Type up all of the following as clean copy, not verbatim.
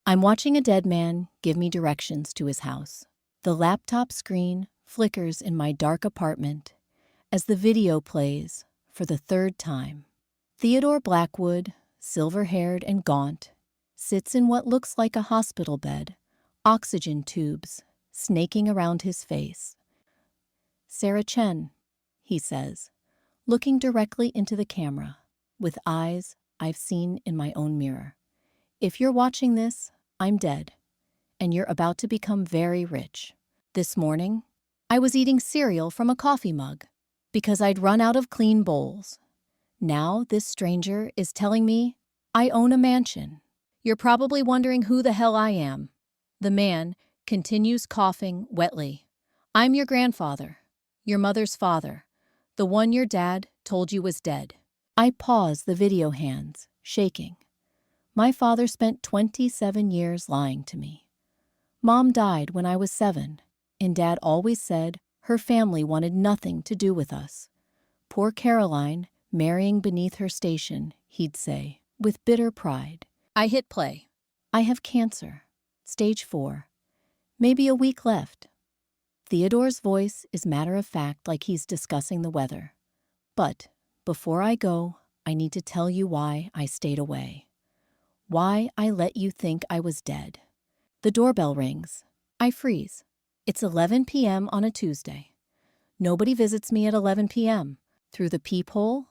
I'm watching a dead man give me directions to his house. The laptop screen flickers in my dark apartment as the video plays for the third time. Theodore Blackwood, silver-haired and gaunt, sits in what looks like a hospital bed, oxygen tubes snaking around his face. "Sarah Chen," he says, looking directly into the camera, with eyes I've seen in my own mirror. "If you're watching this, I'm dead, and you're about to become very rich. This morning, I was eating cereal from a coffee mug because I'd run out of clean bowls. Now this stranger is telling me I own a mansion. You're probably wondering who the hell I am." The man continues coughing wetly. "I'm your grandfather, your mother's father, the one your dad told you was dead." I pause the video hands, shaking. My father spent 27 years lying to me. Mom died when I was 7, and Dad always said her family wanted nothing to do with us. "Poor Caroline, marrying beneath her station," he'd say, with bitter pride. I hit play. "I have cancer, stage 4. Maybe a week left." Theodore's voice is matter-of-fact, like he's discussing the weather. "But before I go, I need to tell you why I stayed away. Why I let you think I was dead." The doorbell rings. I freeze. It's 11 p.m. on a Tuesday. Nobody visits me at 11 p.m. Through the peephole,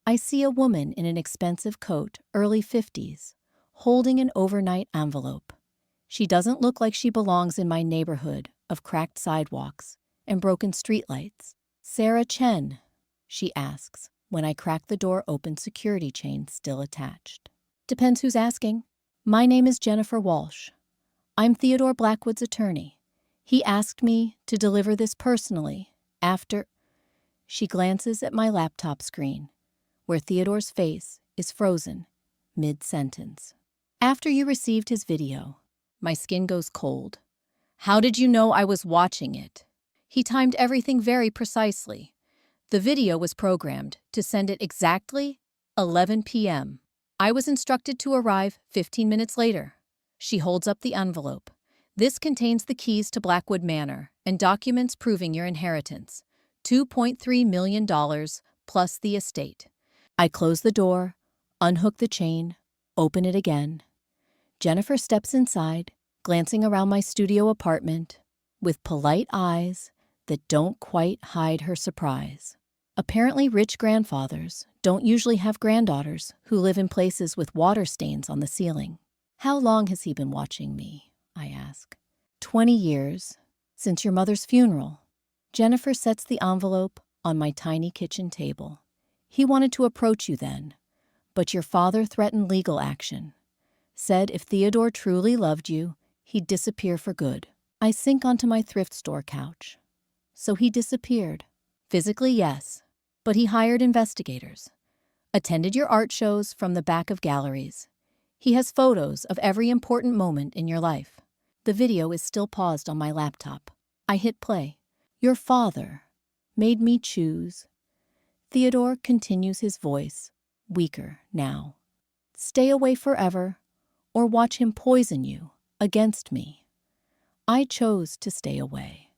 I see a woman in an expensive coat, early 50s, holding an overnight envelope. She doesn't look like she belongs in my neighborhood of cracked sidewalks and broken streetlights. "Sarah Chen?" she asks when I crack the door open, security chain still attached. "Depends who's asking. My name is Jennifer Walsh. I'm Theodore Blackwood's attorney. He asked me to deliver this personally after—" She glances at my laptop screen, where Theodore's face is frozen mid-sentence. "After you received his video." My skin goes cold. How did you know I was watching it? He timed everything very precisely. The video was programmed to send at exactly 11 p.m. I was instructed to arrive 15 minutes later. She holds up the envelope. "This contains the keys to Blackwood Manor and documents proving your inheritance. $2.3 million plus the estate." I close the door, unhook the chain, open it again. Jennifer steps inside, glancing around my studio apartment with polite eyes that don't quite hide her surprise. Apparently, rich grandfathers don't usually have granddaughters who live in places with water stains on the ceiling. "How long has he been watching me?" I ask. 20 years, since your mother's funeral." Jennifer sets the envelope on my tiny kitchen table. "He wanted to approach you then, but your father threatened legal action. Said if Theodore truly loved you, he'd disappear for good." I sink onto my thrift store couch. "So he disappeared?" "Physically, yes, but he hired investigators. Attended your art shows from the back of galleries. He has photos of every important moment in your life." The video is still paused on my laptop. I hit play. "Your father made me choose." Theodore continues his voice, weaker now. "Stay away forever, or watch him poison you against me. I chose to stay away.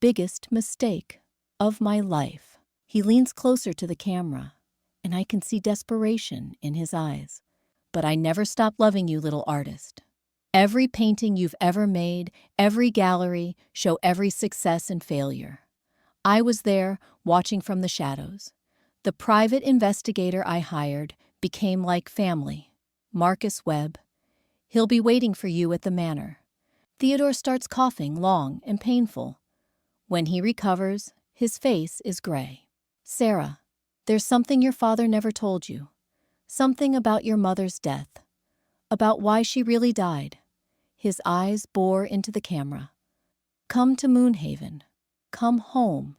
Biggest mistake of my life." He leans closer to the camera, and I can see desperation in his eyes. "But I never stopped loving you, little artist. Every painting you've ever made, every gallery, show every success and failure. I was there, watching from the shadows. The private investigator I hired became like family. Marcus Webb. He'll be waiting for you at the manor." Theodore starts coughing, long and painful. When he recovers, his face is gray. "Sarah, there's something your father never told you. Something about your mother's death. About why she really died." His eyes bore into the camera. "Come to Moonhaven. Come home.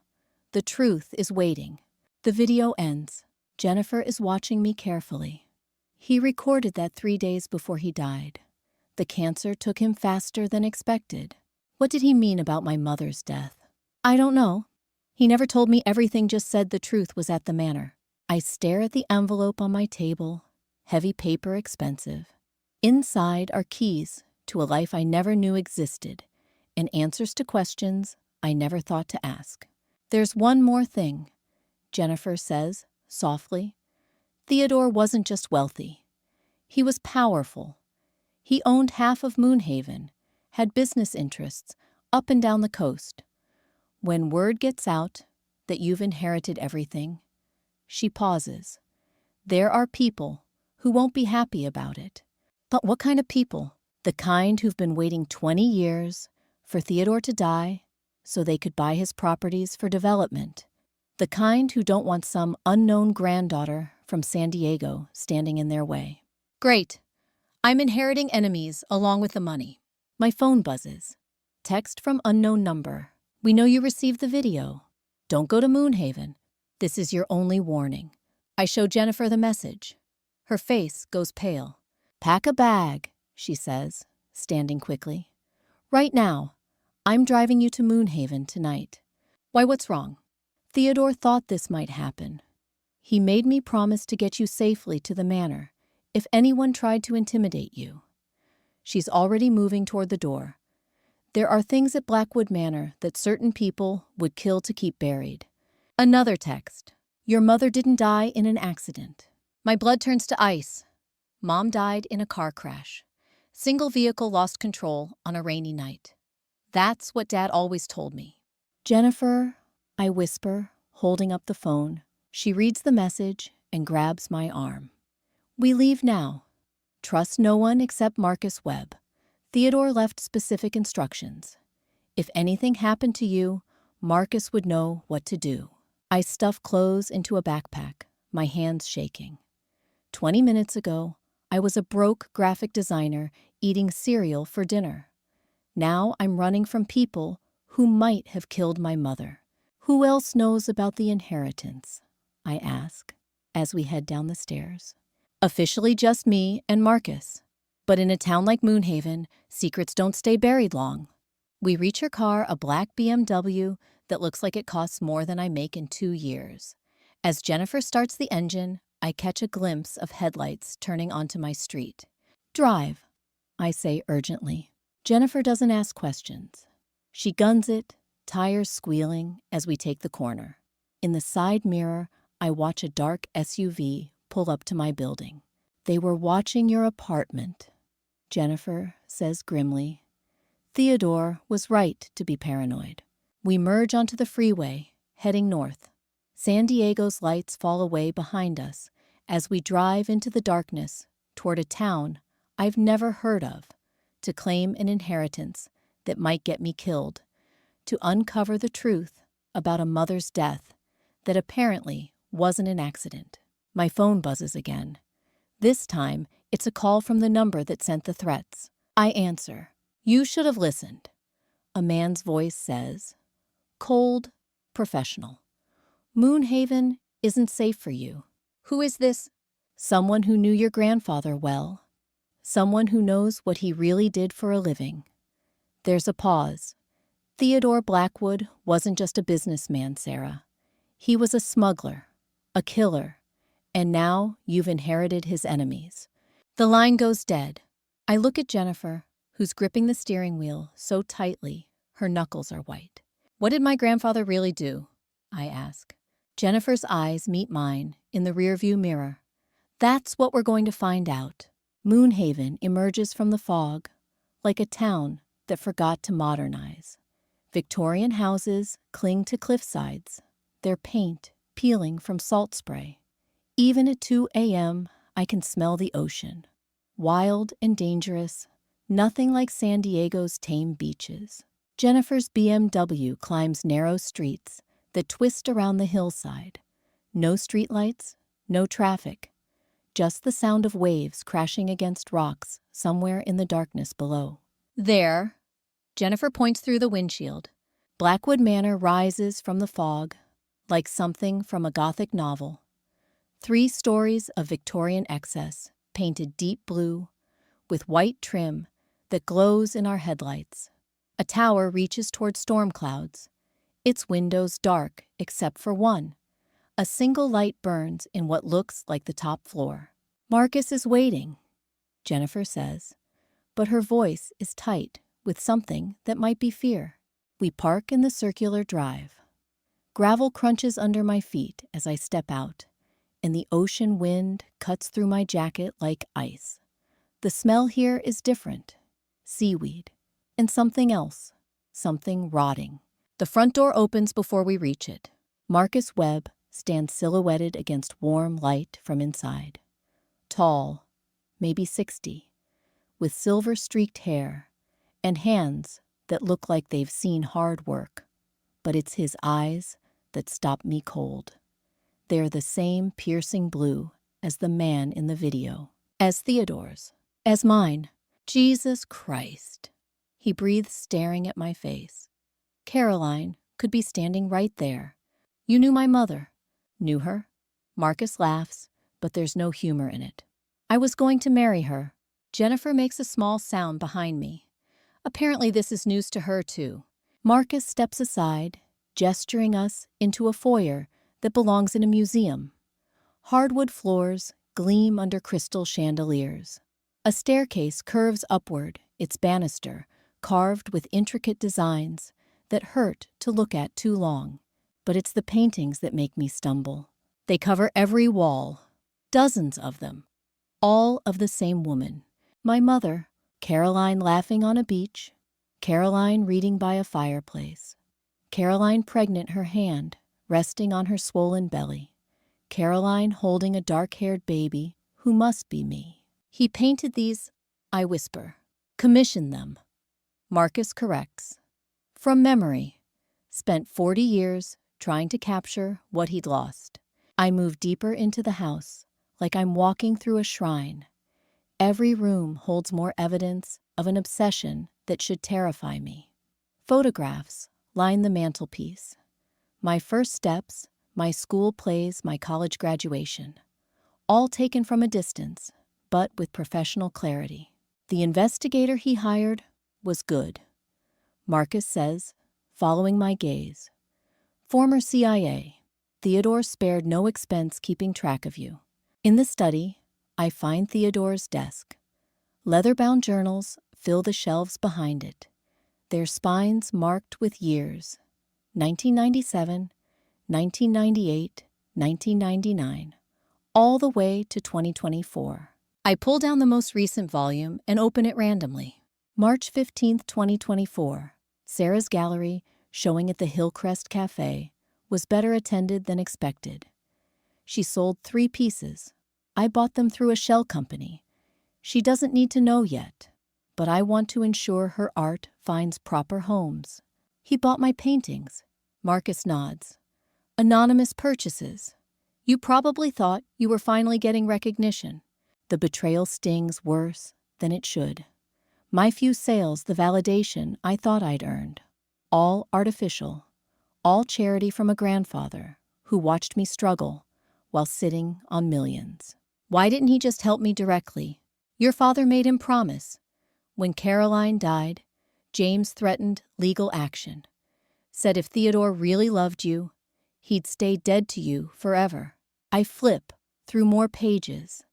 The truth is waiting." The video ends. Jennifer is watching me carefully. He recorded that 3 days before he died. The cancer took him faster than expected. What did he mean about my mother's death? I don't know. He never told me everything, just said the truth was at the manor. I stare at the envelope on my table, heavy paper, expensive. Inside are keys to a life I never knew existed, and answers to questions I never thought to ask. There's one more thing, Jennifer says, softly. Theodore wasn't just wealthy. He was powerful. He owned half of Moonhaven, had business interests up and down the coast. When word gets out that you've inherited everything, she pauses. There are people who won't be happy about it. But what kind of people? The kind who've been waiting 20 years for Theodore to die so they could buy his properties for development. The kind who don't want some unknown granddaughter from San Diego standing in their way. Great. I'm inheriting enemies along with the money. My phone buzzes. Text from unknown number. We know you received the video. Don't go to Moonhaven. This is your only warning. I show Jennifer the message. Her face goes pale. Pack a bag, she says, standing quickly. Right now. I'm driving you to Moonhaven tonight. Why, what's wrong? Theodore thought this might happen. He made me promise to get you safely to the manor if anyone tried to intimidate you. She's already moving toward the door. There are things at Blackwood Manor that certain people would kill to keep buried. Another text. Your mother didn't die in an accident. My blood turns to ice. Mom died in a car crash. Single vehicle lost control on a rainy night. That's what Dad always told me. Jennifer, I whisper, holding up the phone. She reads the message and grabs my arm. We leave now. Trust no one except Marcus Webb. Theodore left specific instructions. If anything happened to you, Marcus would know what to do. I stuff clothes into a backpack, my hands shaking. 20 minutes ago, I was a broke graphic designer eating cereal for dinner. Now I'm running from people who might have killed my mother. Who else knows about the inheritance? I ask, as we head down the stairs. Officially just me and Marcus. But in a town like Moonhaven, secrets don't stay buried long. We reach her car, a black BMW that looks like it costs more than I make in 2 years. As Jennifer starts the engine, I catch a glimpse of headlights turning onto my street. Drive, I say urgently. Jennifer doesn't ask questions. She guns it, tires squealing as we take the corner. In the side mirror, I watch a dark SUV pull up to my building. They were watching your apartment, Jennifer says grimly. Theodore was right to be paranoid. We merge onto the freeway, heading north. San Diego's lights fall away behind us as we drive into the darkness toward a town I've never heard of, to claim an inheritance that might get me killed, to uncover the truth about a mother's death that apparently wasn't an accident. My phone buzzes again. This time, it's a call from the number that sent the threats. I answer. You should have listened. A man's voice says, cold, professional. Moonhaven isn't safe for you. Who is this? Someone who knew your grandfather well. Someone who knows what he really did for a living. There's a pause. Theodore Blackwood wasn't just a businessman, Sarah. He was a smuggler, a killer, and now you've inherited his enemies. The line goes dead. I look at Jennifer, who's gripping the steering wheel so tightly her knuckles are white. What did my grandfather really do? I ask. Jennifer's eyes meet mine in the rearview mirror. That's what we're going to find out. Moonhaven emerges from the fog, like a town that forgot to modernize. Victorian houses cling to cliffsides, their paint peeling from salt spray. Even at 2 a.m., I can smell the ocean. Wild and dangerous, nothing like San Diego's tame beaches. Jennifer's BMW climbs narrow streets that twist around the hillside. No streetlights, no traffic. Just the sound of waves crashing against rocks somewhere in the darkness below. There, Jennifer points through the windshield. Blackwood Manor rises from the fog, like something from a Gothic novel. 3 stories of Victorian excess, painted deep blue, with white trim that glows in our headlights. A tower reaches toward storm clouds, its windows dark except for one. A single light burns in what looks like the top floor. Marcus is waiting, Jennifer says. but her voice is tight with something that might be fear. We park in the circular drive. Gravel crunches under my feet as I step out, and the ocean wind cuts through my jacket like ice. The smell here is different. Seaweed. And something else. Something rotting. The front door opens before we reach it. Marcus Webb stands silhouetted against warm light from inside. Tall, maybe 60, with silver-streaked hair and hands that look like they've seen hard work. But it's his eyes that stop me cold. They're the same piercing blue as the man in the video, as Theodore's, as mine. Jesus Christ. He breathes, staring at my face. Caroline could be standing right there. You knew my mother. Knew her? Marcus laughs, but there's no humor in it. I was going to marry her. Jennifer makes a small sound behind me. Apparently this is news to her too. Marcus steps aside, gesturing us into a foyer that belongs in a museum. Hardwood floors gleam under crystal chandeliers. A staircase curves upward, its banister carved with intricate designs that hurt to look at too long. But it's the paintings that make me stumble. They cover every wall, dozens of them, all of the same woman. My mother, Caroline laughing on a beach, Caroline reading by a fireplace, Caroline pregnant, her hand resting on her swollen belly, Caroline holding a dark-haired baby who must be me. He painted these, I whisper. Commissioned them. Marcus corrects. From memory. Spent 40 years trying to capture what he'd lost. I move deeper into the house, like I'm walking through a shrine. Every room holds more evidence of an obsession that should terrify me. Photographs line the mantelpiece. My first steps, my school plays, my college graduation. All taken from a distance, but with professional clarity. The investigator he hired was good. Marcus says, following my gaze. Former CIA. Theodore spared no expense keeping track of you. In the study, I find Theodore's desk. Leather-bound journals fill the shelves behind it, their spines marked with years. 1997, 1998, 1999, all the way to 2024. I pull down the most recent volume and open it randomly. March 15, 2024. Sarah's gallery, showing at the Hillcrest Cafe, was better attended than expected. She sold 3 pieces. I bought them through a shell company. She doesn't need to know yet, but I want to ensure her art finds proper homes. He bought my paintings. Marcus nods. Anonymous purchases. You probably thought you were finally getting recognition. The betrayal stings worse than it should. My few sales, the validation I thought I'd earned. All artificial. All charity from a grandfather who watched me struggle while sitting on millions. Why didn't he just help me directly? Your father made him promise. When Caroline died, James threatened legal action. Said if Theodore really loved you, he'd stay dead to you forever. I flip through more pages.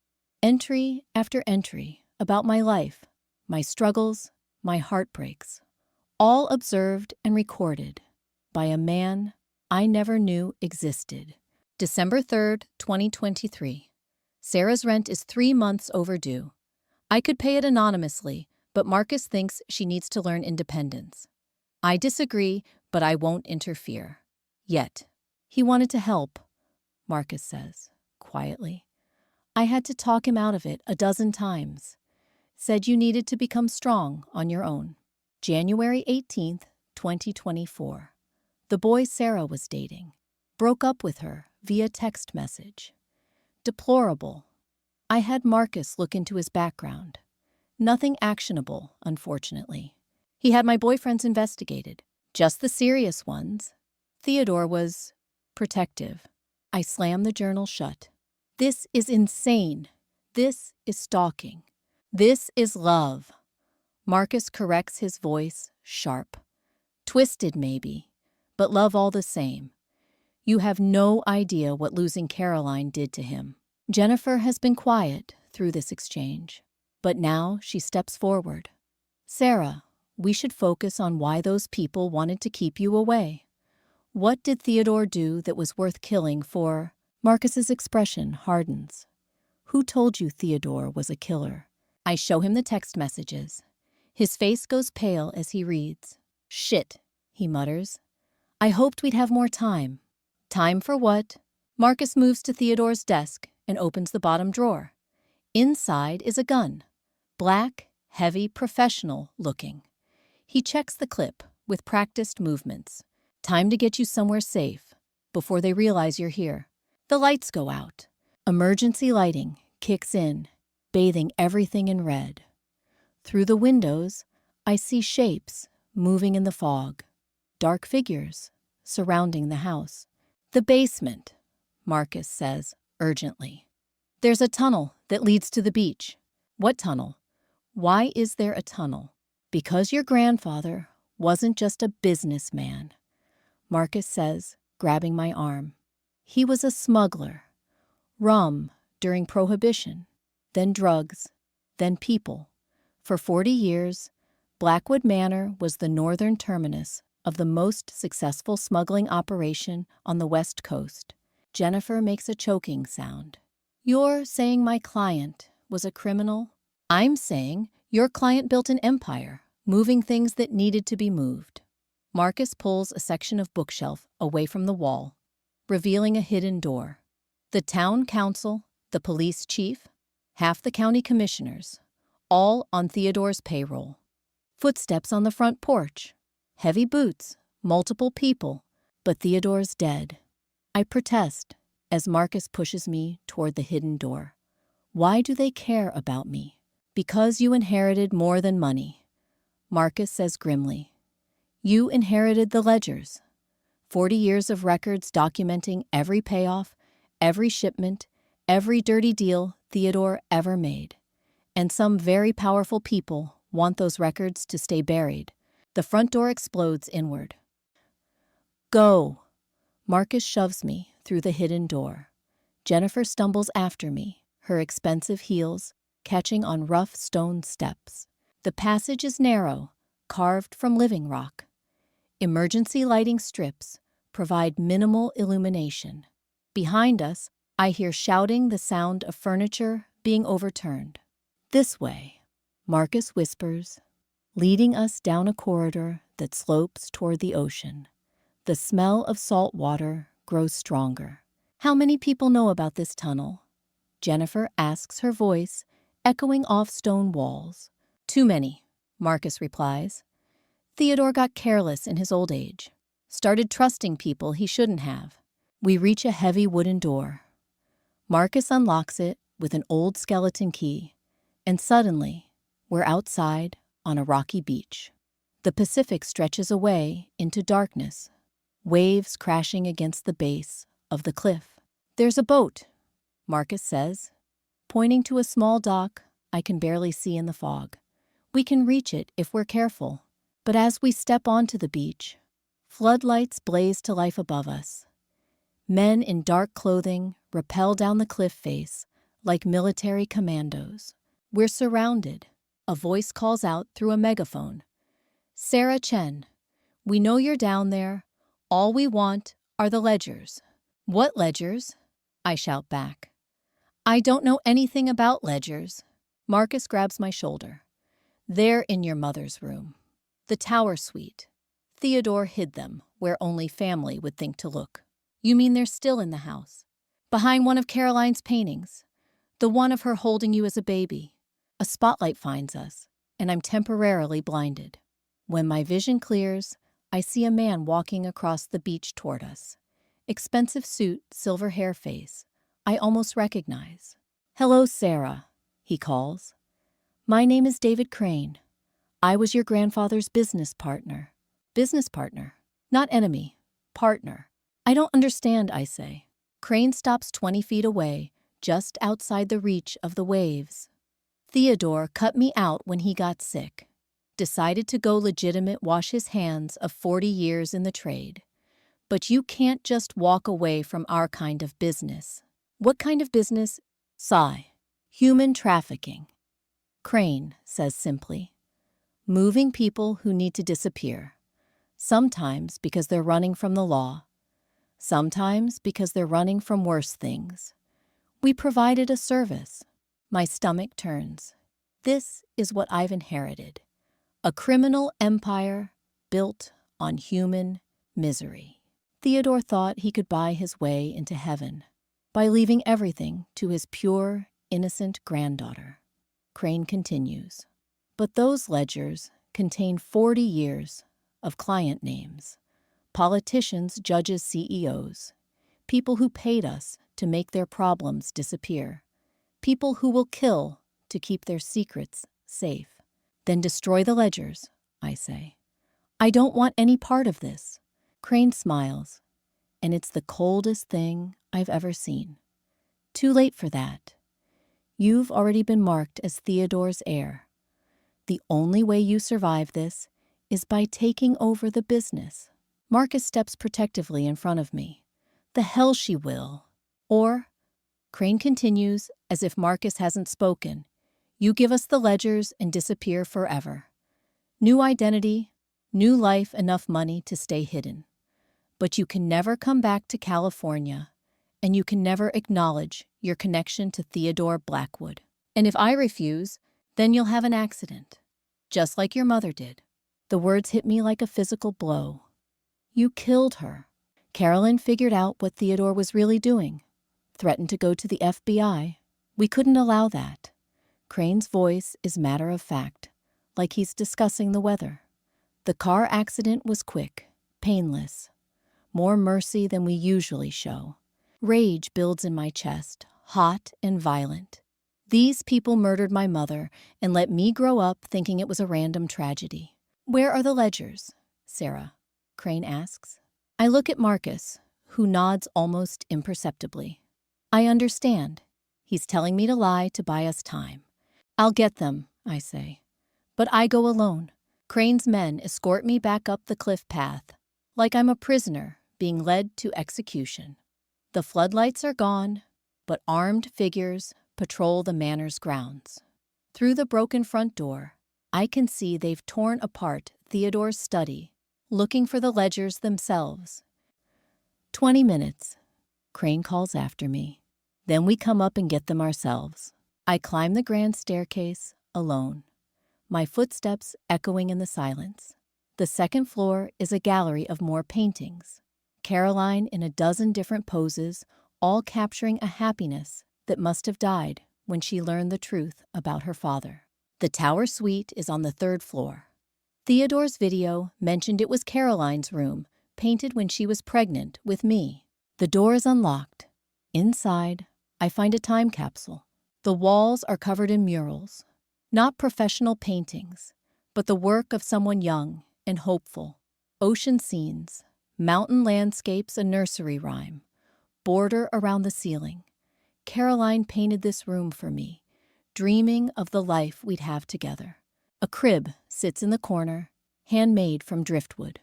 Entry after entry about my life, my struggles, my heartbreaks. All observed and recorded by a man I never knew existed. December 3rd, 2023. Sarah's rent is 3 months overdue. I could pay it anonymously, but Marcus thinks she needs to learn independence. I disagree, but I won't interfere. Yet. He wanted to help, Marcus says, quietly. I had to talk him out of it a dozen times. Said you needed to become strong on your own. January 18th, 2024. The boy Sarah was dating. Broke up with her via text message. Deplorable. I had Marcus look into his background. Nothing actionable, unfortunately. He had my boyfriends investigated. Just the serious ones. Theodore was protective. I slam the journal shut. This is insane. This is stalking. This is love. Marcus corrects his voice, sharp. Twisted, maybe, but love all the same. You have no idea what losing Caroline did to him. Jennifer has been quiet through this exchange. But now she steps forward. Sarah, we should focus on why those people wanted to keep you away. What did Theodore do that was worth killing for? Marcus's expression hardens. Who told you Theodore was a killer? I show him the text messages. His face goes pale as he reads. Shit, he mutters. I hoped we'd have more time. Time for what? Marcus moves to Theodore's desk and opens the bottom drawer. Inside is a gun. Black, heavy, professional looking. He checks the clip with practiced movements. Time to get you somewhere safe before they realize you're here. The lights go out. Emergency lighting kicks in, bathing everything in red. Through the windows, I see shapes moving in the fog. Dark figures surrounding the house. The basement, Marcus says urgently. There's a tunnel that leads to the beach. What tunnel? Why is there a tunnel? Because your grandfather wasn't just a businessman, Marcus says, grabbing my arm. He was a smuggler. Rum during Prohibition, then drugs, then people. For 40 years, Blackwood Manor was the northern terminus of the most successful smuggling operation on the West Coast. Jennifer makes a choking sound. You're saying my client was a criminal? I'm saying your client built an empire, moving things that needed to be moved. Marcus pulls a section of bookshelf away from the wall, revealing a hidden door. The town council, the police chief, half the county commissioners, all on Theodore's payroll. Footsteps on the front porch. Heavy boots, multiple people, but Theodore's dead. I protest as Marcus pushes me toward the hidden door. Why do they care about me? Because you inherited more than money, Marcus says grimly. You inherited the ledgers. 40 years of records documenting every payoff, every shipment, every dirty deal Theodore ever made. And some very powerful people want those records to stay buried. The front door explodes inward. Go! Marcus shoves me through the hidden door. Jennifer stumbles after me, her expensive heels catching on rough stone steps. The passage is narrow, carved from living rock. Emergency lighting strips provide minimal illumination. Behind us, I hear shouting, the sound of furniture being overturned. This way, Marcus whispers, leading us down a corridor that slopes toward the ocean. The smell of salt water grows stronger. How many people know about this tunnel? Jennifer asks, her voice echoing off stone walls. Too many, Marcus replies. Theodore got careless in his old age, started trusting people he shouldn't have. We reach a heavy wooden door. Marcus unlocks it with an old skeleton key, and suddenly, we're outside on a rocky beach. The Pacific stretches away into darkness, waves crashing against the base of the cliff. There's a boat, Marcus says, pointing to a small dock I can barely see in the fog. We can reach it if we're careful. But as we step onto the beach, floodlights blaze to life above us. Men in dark clothing rappel down the cliff face like military commandos. We're surrounded. A voice calls out through a megaphone. Sarah Chen, we know you're down there. All we want are the ledgers. What ledgers? I shout back. I don't know anything about ledgers. Marcus grabs my shoulder. They're in your mother's room. The tower suite. Theodore hid them where only family would think to look. You mean they're still in the house? Behind one of Caroline's paintings. The one of her holding you as a baby. A spotlight finds us, and I'm temporarily blinded. When my vision clears, I see a man walking across the beach toward us. Expensive suit, silver hair face. I almost recognize. Hello, Sarah, he calls. My name is David Crane. I was your grandfather's business partner. Business partner, not enemy. Partner. I don't understand, I say. Crane stops 20 feet away, just outside the reach of the waves. Theodore cut me out when he got sick. Decided to go legitimate, wash his hands of 40 years in the trade. But you can't just walk away from our kind of business. What kind of business? Sigh. Human trafficking. Crane says simply, moving people who need to disappear, sometimes because they're running from the law, sometimes because they're running from worse things. We provided a service. My stomach turns. This is what I've inherited. A criminal empire built on human misery. Theodore thought he could buy his way into heaven by leaving everything to his pure, innocent granddaughter. Crane continues. But those ledgers contain 40 years of client names, politicians, judges, CEOs, people who paid us to make their problems disappear, people who will kill to keep their secrets safe. Then destroy the ledgers, I say. I don't want any part of this. Crane smiles, and it's the coldest thing I've ever seen. Too late for that. You've already been marked as Theodore's heir. The only way you survive this is by taking over the business. Marcus steps protectively in front of me. The hell she will. Or, Crane continues as if Marcus hasn't spoken, you give us the ledgers and disappear forever. New identity, new life, enough money to stay hidden. But you can never come back to California, and you can never acknowledge your connection to Theodore Blackwood. And if I refuse, then you'll have an accident, just like your mother did. The words hit me like a physical blow. You killed her. Carolyn figured out what Theodore was really doing, threatened to go to the FBI. We couldn't allow that. Crane's voice is matter of fact, like he's discussing the weather. The car accident was quick, painless. More mercy than we usually show. Rage builds in my chest, hot and violent. These people murdered my mother and let me grow up thinking it was a random tragedy. Where are the ledgers, Sarah? Crane asks. I look at Marcus, who nods almost imperceptibly. I understand. He's telling me to lie to buy us time. I'll get them, I say. But I go alone. Crane's men escort me back up the cliff path, like I'm a prisoner being led to execution. The floodlights are gone, but armed figures patrol the manor's grounds. Through the broken front door, I can see they've torn apart Theodore's study, looking for the ledgers themselves. 20 minutes, Crane calls after me. Then we come up and get them ourselves. I climb the grand staircase alone, my footsteps echoing in the silence. The second floor is a gallery of more paintings. Caroline in a dozen different poses, all capturing a happiness that must have died when she learned the truth about her father. The tower suite is on the third floor. Theodore's video mentioned it was Caroline's room, painted when she was pregnant with me. The door is unlocked. Inside, I find a time capsule. The walls are covered in murals. Not professional paintings, but the work of someone young and hopeful. Ocean scenes, mountain landscapes, a nursery rhyme, border around the ceiling. Caroline painted this room for me, dreaming of the life we'd have together. A crib sits in the corner, handmade from driftwood.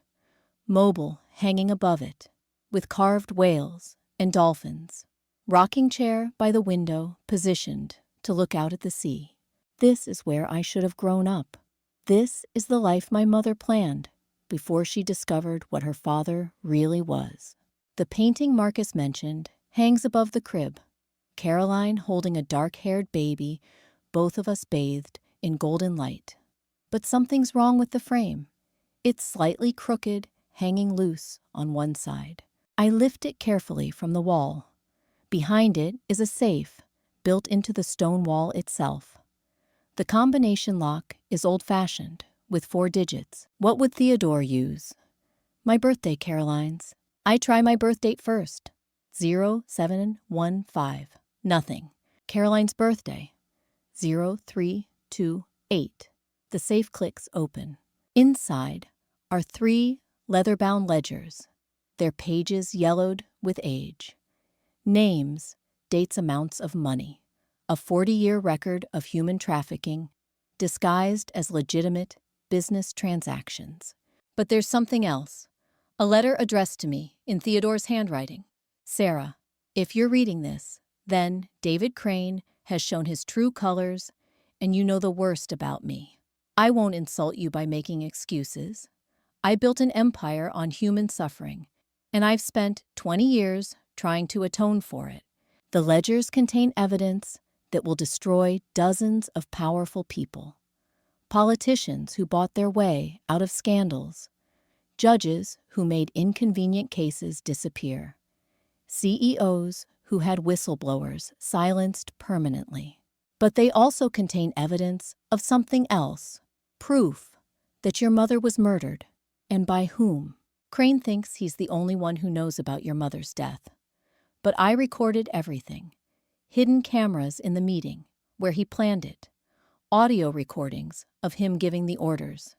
Mobile hanging above it, with carved whales and dolphins. Rocking chair by the window, positioned to look out at the sea. This is where I should have grown up. This is the life my mother planned before she discovered what her father really was. The painting Marcus mentioned hangs above the crib. Caroline holding a dark-haired baby, both of us bathed in golden light. But something's wrong with the frame. It's slightly crooked, hanging loose on one side. I lift it carefully from the wall. Behind it is a safe, built into the stone wall itself. The combination lock is old-fashioned, with 4 digits. What would Theodore use? My birthday, Caroline's. I try my birth date first. 0715. Nothing. Caroline's birthday. 0328. The safe clicks open. Inside are 3 leather-bound ledgers, their pages yellowed with age. Names, dates, amounts of money. A 40-year record of human trafficking, disguised as legitimate business transactions. But there's something else. A letter addressed to me in Theodore's handwriting. Sarah, if you're reading this, then David Crane has shown his true colors, and you know the worst about me. I won't insult you by making excuses. I built an empire on human suffering, and I've spent 20 years trying to atone for it. The ledgers contain evidence that will destroy dozens of powerful people. Politicians who bought their way out of scandals. Judges who made inconvenient cases disappear. CEOs who had whistleblowers silenced permanently. But they also contain evidence of something else. Proof that your mother was murdered. And by whom? Crane thinks he's the only one who knows about your mother's death. But I recorded everything. Hidden cameras in the meeting, where he planned it. Audio recordings of him giving the orders.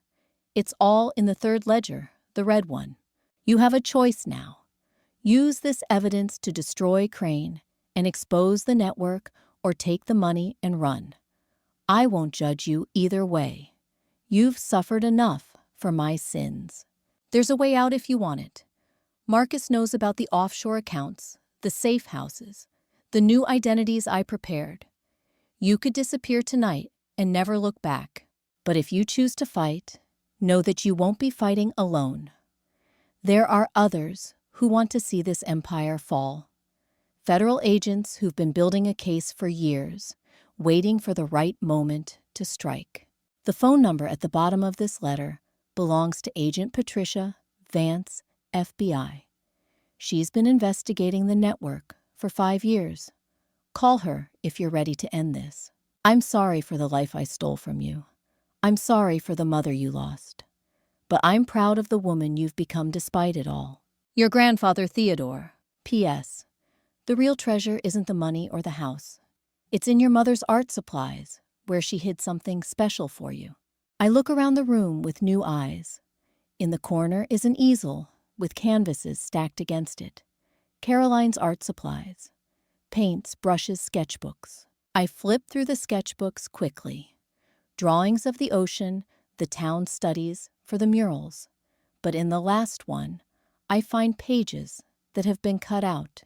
It's all in the third ledger, the red one. You have a choice now. Use this evidence to destroy Crane and expose the network, or take the money and run. I won't judge you either way. You've suffered enough for my sins. There's a way out if you want it. Marcus knows about the offshore accounts, the safe houses, the new identities I prepared. You could disappear tonight and never look back. But if you choose to fight, know that you won't be fighting alone. There are others who want to see this empire fall. Federal agents who've been building a case for years, waiting for the right moment to strike. The phone number at the bottom of this letter belongs to Agent Patricia Vance, FBI. She's been investigating the network for 5 years. Call her if you're ready to end this. I'm sorry for the life I stole from you. I'm sorry for the mother you lost. But I'm proud of the woman you've become despite it all. Your grandfather Theodore. P.S. The real treasure isn't the money or the house. It's in your mother's art supplies, where she hid something special for you. I look around the room with new eyes. In the corner is an easel with canvases stacked against it. Caroline's art supplies. Paints, brushes, sketchbooks. I flip through the sketchbooks quickly. Drawings of the ocean, the town studies for the murals. But in the last one, I find pages that have been cut out.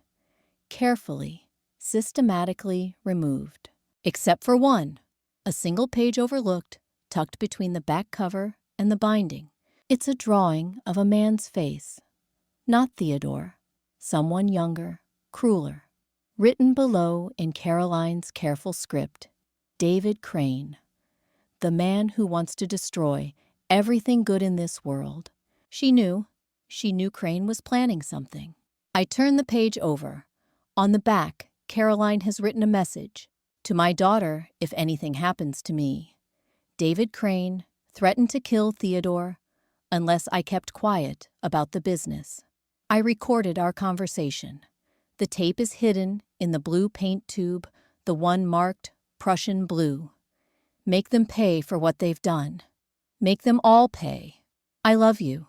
Carefully, systematically removed. Except for one. A single page overlooked, tucked between the back cover and the binding. It's a drawing of a man's face. Not Theodore. Someone younger, crueler. Written below in Caroline's careful script, David Crane. The man who wants to destroy everything good in this world. She knew Crane was planning something. I turn the page over. On the back, Caroline has written a message. To my daughter, if anything happens to me. David Crane threatened to kill Theodore unless I kept quiet about the business. I recorded our conversation. The tape is hidden in the blue paint tube, the one marked Prussian blue. Make them pay for what they've done. Make them all pay. I love you,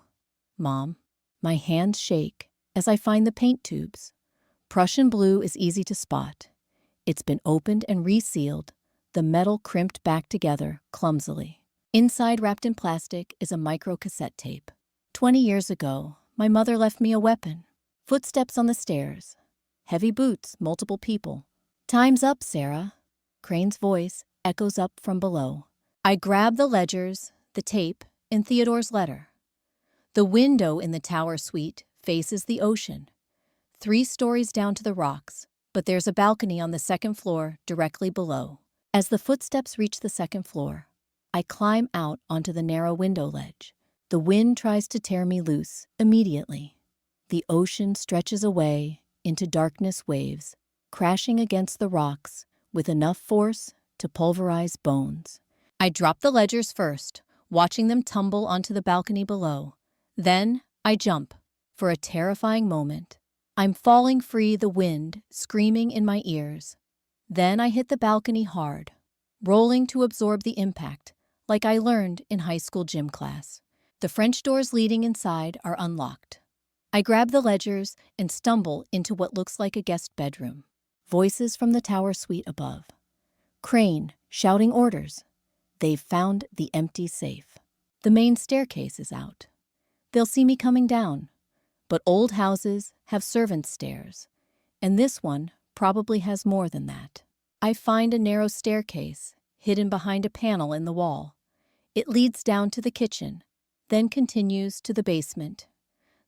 Mom. My hands shake as I find the paint tubes. Prussian blue is easy to spot. It's been opened and resealed, the metal crimped back together clumsily. Inside, wrapped in plastic, is a micro-cassette tape. 20 years ago, my mother left me a weapon. Footsteps on the stairs. Heavy boots, multiple people. Time's up, Sarah. Crane's voice echoes up from below. I grab the ledgers, the tape, and Theodore's letter. The window in the tower suite faces the ocean. 3 stories down to the rocks, but there's a balcony on the second floor directly below. As the footsteps reach the second floor, I climb out onto the narrow window ledge. The wind tries to tear me loose immediately. The ocean stretches away into darkness waves, crashing against the rocks with enough force to pulverize bones. I drop the ledgers first, watching them tumble onto the balcony below. Then I jump. For a terrifying moment, I'm falling free, the wind screaming in my ears. Then I hit the balcony hard, rolling to absorb the impact, like I learned in high school gym class. The French doors leading inside are unlocked. I grab the ledgers and stumble into what looks like a guest bedroom. Voices from the tower suite above. Crane shouting orders. They've found the empty safe. The main staircase is out. They'll see me coming down. But old houses have servants' stairs, and this one probably has more than that. I find a narrow staircase hidden behind a panel in the wall. It leads down to the kitchen, then continues to the basement.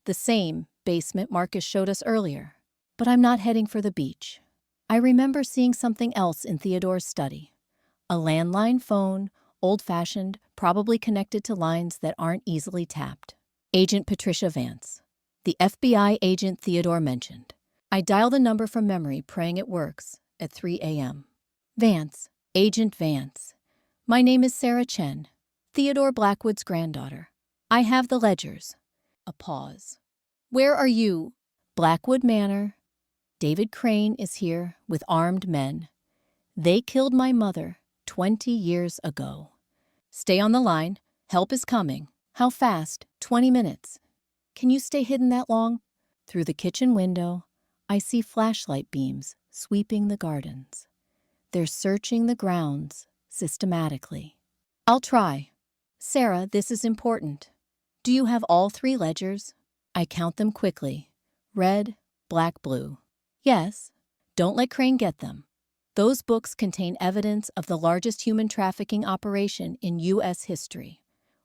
The same basement Marcus showed us earlier. But I'm not heading for the beach. I remember seeing something else in Theodore's study. A landline phone, old-fashioned, probably connected to lines that aren't easily tapped. Agent Patricia Vance, the FBI agent Theodore mentioned. I dial the number from memory, praying it works, at 3 a.m. Vance, Agent Vance. My name is Sarah Chen, Theodore Blackwood's granddaughter. I have the ledgers. A pause. Where are you? Blackwood Manor. David Crane is here with armed men. They killed my mother 20 years ago. Stay on the line. Help is coming. How fast? 20 minutes. Can you stay hidden that long? Through the kitchen window, I see flashlight beams sweeping the gardens. They're searching the grounds systematically. I'll try. Sarah, this is important. Do you have all 3 ledgers? I count them quickly. Red, black, blue. Yes. Don't let Crane get them. Those books contain evidence of the largest human trafficking operation in U.S. history.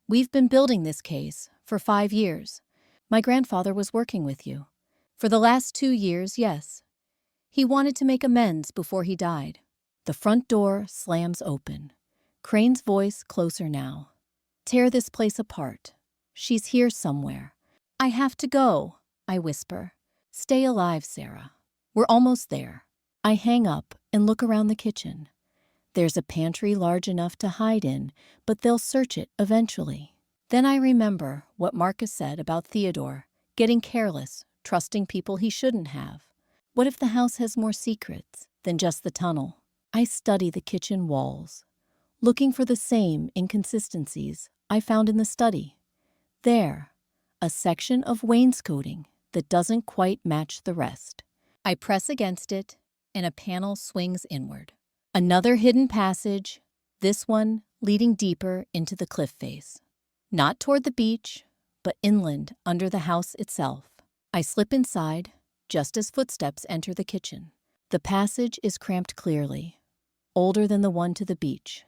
We've been building this case for 5 years. My grandfather was working with you. For the last 2 years, yes. He wanted to make amends before he died. The front door slams open. Crane's voice closer now. Tear this place apart. She's here somewhere. I have to go, I whisper. Stay alive, Sarah. We're almost there. I hang up and look around the kitchen. There's a pantry large enough to hide in, but they'll search it eventually. Then I remember what Marcus said about Theodore, getting careless, trusting people he shouldn't have. What if the house has more secrets than just the tunnel? I study the kitchen walls, looking for the same inconsistencies I found in the study. There, a section of wainscoting that doesn't quite match the rest. I press against it, and a panel swings inward. Another hidden passage, this one leading deeper into the cliff face. Not toward the beach, but inland under the house itself. I slip inside, just as footsteps enter the kitchen. The passage is cramped clearly, older than the one to the beach.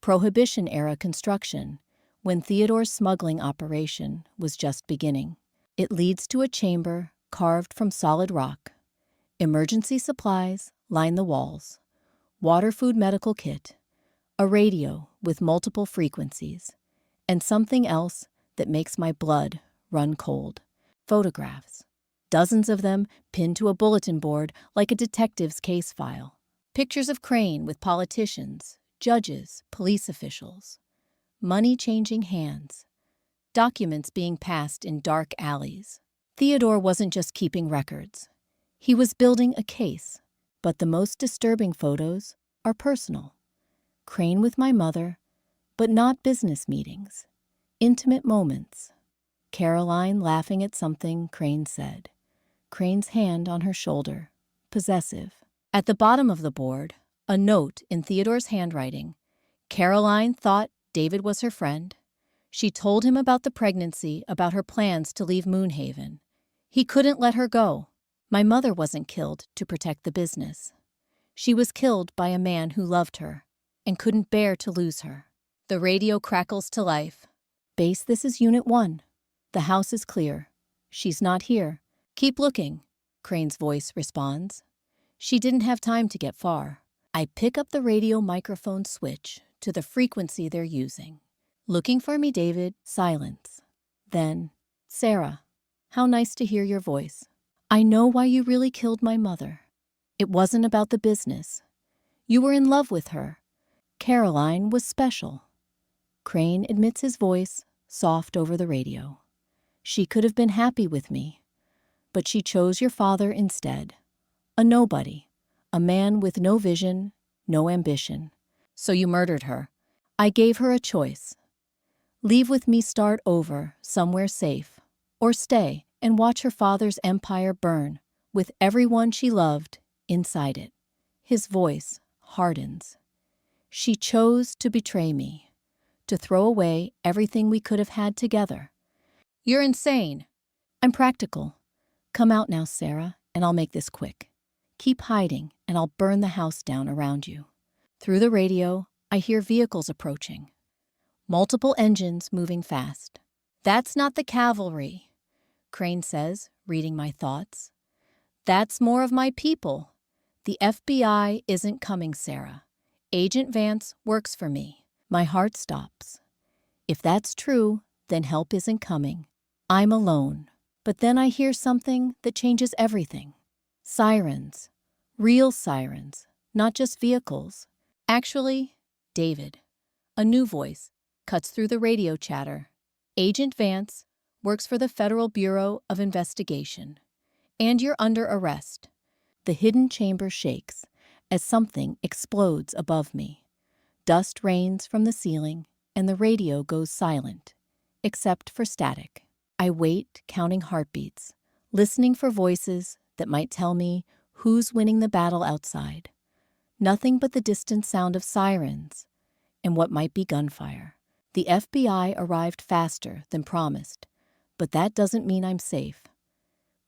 Prohibition-era construction, when Theodore's smuggling operation was just beginning. It leads to a chamber carved from solid rock. Emergency supplies line the walls. Water, food, medical kit. A radio with multiple frequencies. And something else that makes my blood run cold. Photographs. Dozens of them pinned to a bulletin board like a detective's case file. Pictures of Crane with politicians, judges, police officials. Money changing hands. Documents being passed in dark alleys. Theodore wasn't just keeping records. He was building a case. But the most disturbing photos are personal. Crane with my mother, but not business meetings. Intimate moments. Caroline laughing at something Crane said. Crane's hand on her shoulder, possessive. At the bottom of the board, a note in Theodore's handwriting. Caroline thought David was her friend. She told him about the pregnancy, about her plans to leave Moonhaven. He couldn't let her go. My mother wasn't killed to protect the business. She was killed by a man who loved her and couldn't bear to lose her. The radio crackles to life. Base, this is Unit 1. The house is clear. She's not here. Keep looking, Crane's voice responds. She didn't have time to get far. I pick up the radio microphone switch to the frequency they're using. Looking for me, David. Silence. Then, Sarah, how nice to hear your voice. I know why you really killed my mother. It wasn't about the business. You were in love with her. Caroline was special. Crane admits his voice, soft over the radio. She could have been happy with me, but she chose your father instead. A nobody, a man with no vision, no ambition. So you murdered her. I gave her a choice. Leave with me, start over, somewhere safe, or stay and watch her father's empire burn, with everyone she loved inside it. His voice hardens. She chose to betray me, to throw away everything we could have had together. You're insane. I'm practical. Come out now, Sarah, and I'll make this quick. Keep hiding, and I'll burn the house down around you. Through the radio, I hear vehicles approaching, multiple engines moving fast. "That's not the cavalry," Crane says, reading my thoughts. "That's more of my people. The FBI isn't coming, Sarah. Agent Vance works for me." My heart stops. If that's true, then help isn't coming. I'm alone. But then I hear something that changes everything. Sirens. Real sirens, not just vehicles. Actually, David, a new voice, cuts through the radio chatter. "Agent Vance works for the Federal Bureau of Investigation, and you're under arrest." The hidden chamber shakes as something explodes above me. Dust rains from the ceiling, and the radio goes silent, except for static. I wait, counting heartbeats, listening for voices that might tell me who's winning the battle outside. Nothing but the distant sound of sirens and what might be gunfire. The FBI arrived faster than promised, but that doesn't mean I'm safe.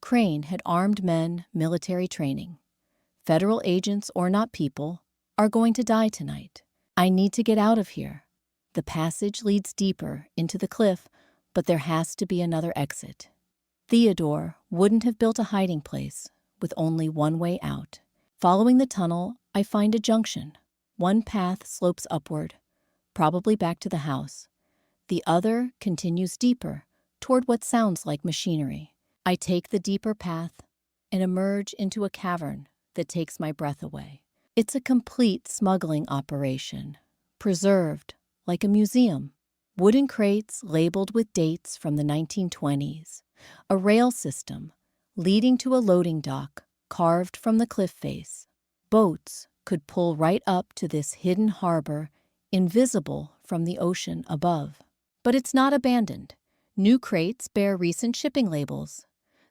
Crane had armed men, military training. Federal agents or not people are going to die tonight. I need to get out of here. The passage leads deeper into the cliff, but there has to be another exit. Theodore wouldn't have built a hiding place with only one way out. Following the tunnel, I find a junction. One path slopes upward, probably back to the house. The other continues deeper, toward what sounds like machinery. I take the deeper path and emerge into a cavern that takes my breath away. It's a complete smuggling operation, preserved like a museum. Wooden crates labeled with dates from the 1920s, a rail system leading to a loading dock carved from the cliff face. Boats could pull right up to this hidden harbor, invisible from the ocean above. But it's not abandoned. New crates bear recent shipping labels.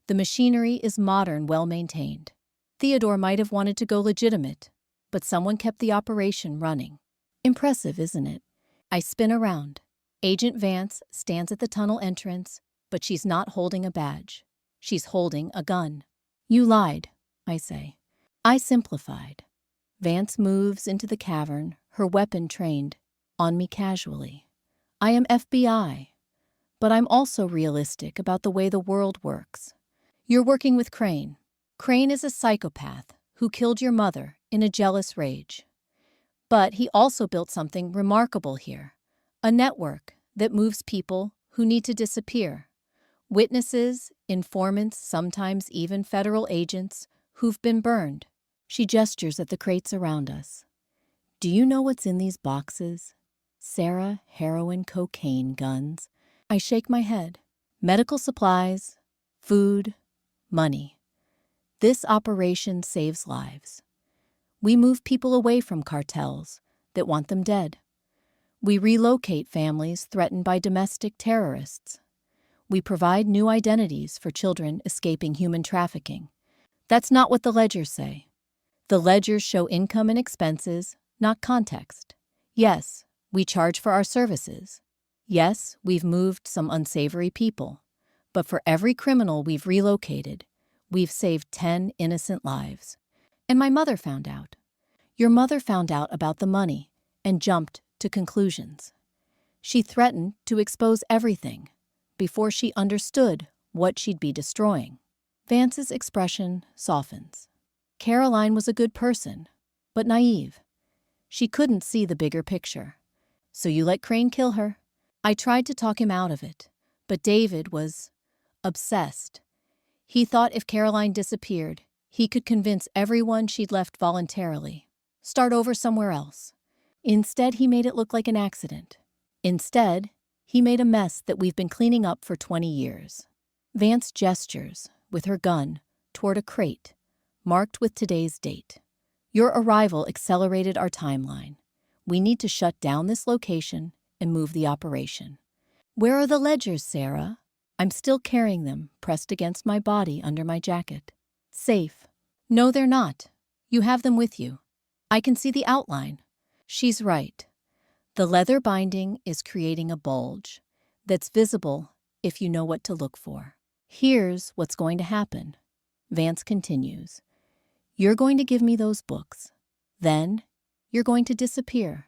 The machinery is modern, well-maintained. Theodore might have wanted to go legitimate, but someone kept the operation running. Impressive, isn't it? I spin around. Agent Vance stands at the tunnel entrance, but she's not holding a badge. She's holding a gun. "You lied," I say. "I simplified." Vance moves into the cavern, her weapon trained, on me casually. "I am FBI, but I'm also realistic about the way the world works. You're working with Crane. Crane is a psychopath who killed your mother in a jealous rage. But he also built something remarkable here, a network that moves people who need to disappear. Witnesses, informants, sometimes even federal agents who've been burned." She gestures at the crates around us. "Do you know what's in these boxes? Sarah, heroin, cocaine, guns." I shake my head. Medical supplies, food, money. This operation saves lives. We move people away from cartels that want them dead. We relocate families threatened by domestic terrorists. We provide new identities for children escaping human trafficking. That's not what the ledgers say. The ledgers show income and expenses, not context. Yes, we charge for our services. Yes, we've moved some unsavory people. But for every criminal we've relocated, we've saved 10 innocent lives. And my mother found out. Your mother found out about the money and jumped to conclusions. She threatened to expose everything before she understood what she'd be destroying. Vance's expression softens. Caroline was a good person, but naive. She couldn't see the bigger picture. "So you let Crane kill her?" I tried to talk him out of it, but David was obsessed. He thought if Caroline disappeared, he could convince everyone she'd left voluntarily. Start over somewhere else. Instead, he made it look like an accident. Instead, he made a mess that we've been cleaning up for 20 years. Vance gestures, with her gun, toward a crate, marked with today's date. "Your arrival accelerated our timeline. We need to shut down this location and move the operation." "Where are the ledgers, Sarah?" I'm still carrying them, pressed against my body under my jacket. "Safe." "No, they're not. You have them with you. I can see the outline." She's right. The leather binding is creating a bulge that's visible if you know what to look for. "Here's what's going to happen," Vance continues. "You're going to give me those books. Then you're going to disappear.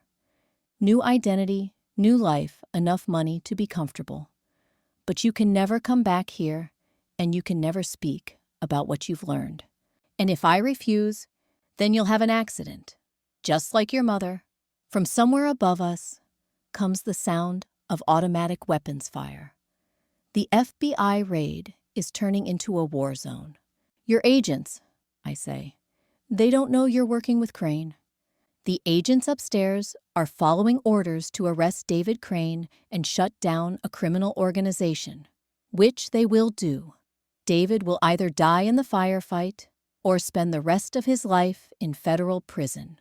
New identity, new life, enough money to be comfortable. But you can never come back here, and you can never speak about what you've learned. And if I refuse, then you'll have an accident, just like your mother. From somewhere above us comes the sound of automatic weapons fire. The FBI raid is turning into a war zone. Your agents, I say, they don't know you're working with Crane. The agents upstairs are following orders to arrest David Crane and shut down a criminal organization, which they will do. David will either die in the firefight or spend the rest of his life in federal prison.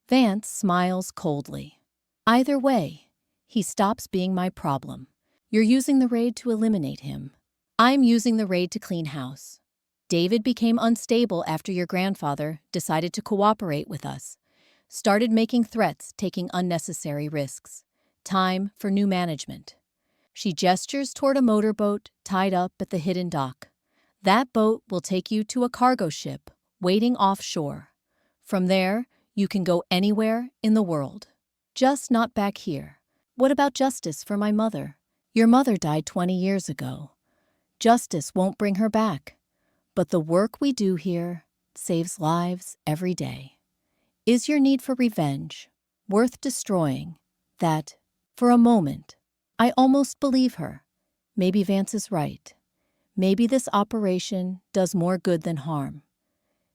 Vance smiles coldly. Either way, he stops being my problem. You're using the raid to eliminate him. I'm using the raid to clean house. David became unstable after your grandfather decided to cooperate with us. Started making threats, taking unnecessary risks. Time for new management. She gestures toward a motorboat tied up at the hidden dock. That boat will take you to a cargo ship waiting offshore. From there, you can go anywhere in the world. Just not back here. What about justice for my mother? Your mother died 20 years ago. Justice won't bring her back. But the work we do here saves lives every day. Is your need for revenge worth destroying that, for a moment, I almost believe her? Maybe Vance is right. Maybe this operation does more good than harm.